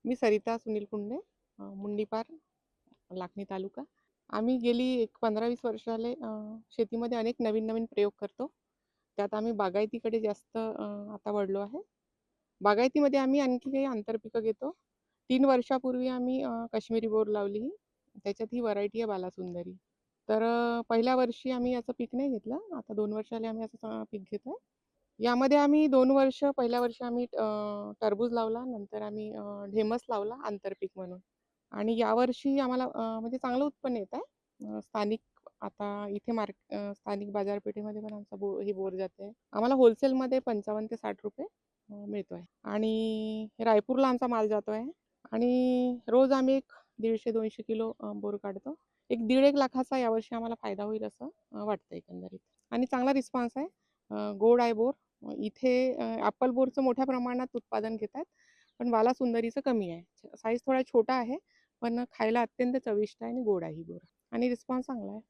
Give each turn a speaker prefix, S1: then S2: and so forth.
S1: मी सरिता सुनील कुंडे, मुंडीपार, लाखनी तालुका. आम्ही गेली एक 15-20 वर्ष झाले शेतीमध्ये अनेक नवीन-नवीन प्रयोग करतो. त्यात आम्ही बागायतीकडे जास्त आता वळलो आहे. बागायतीमध्ये आम्ही आणखी काही आंतरपिकं घेतो. 3 वर्षापूर्वी आम्ही काश्मीरी बोर लावली. त्याच्यात ही व्हरायटी आहे बालासुंदरी. तर पहिल्या वर्षी आम्ही याचं पीक नाही घेतलं. आता 2 वर्ष झाले आम्ही याचं पीक घेतोय. यामध्ये आम्ही 2 वर्ष पहिल्या वर्षी आम्ही टरबूज लावला. नंतर आम्ही ढेमस लावला आंतरपीक म्हणून. आणि यावर्षी आम्हाला म्हणजे चांगलं उत्पन्न येत आहे. स्थानिक आता इथे स्थानिक बाजारपेठेमध्ये पण आमचा ही बोर जाते. आम्हाला होलसेलमध्ये 55 ते 60 रुपये मिळतो आहे. आणि रायपूरला आमचा माल जातो आहे. आणि रोज आम्ही एक 150-200 किलो बोर काढतो. एक 1.5 लाखाचा यावर्षी आम्हाला फायदा होईल असं वाटतं एकंदरीत. आणि चांगला रिस्पॉन्स आहे. गोड आहे बोर. इथे ॲपल बोरचं मोठ्या प्रमाणात उत्पादन घेतात. पण बालासुंदरीचं कमी आहे. साईज थोडा छोटा आहे, पण खायला अत्यंत चविष्ट आहे आणि गोड आहे ही बोर आणि रिस्पॉन्स चांगला आहे.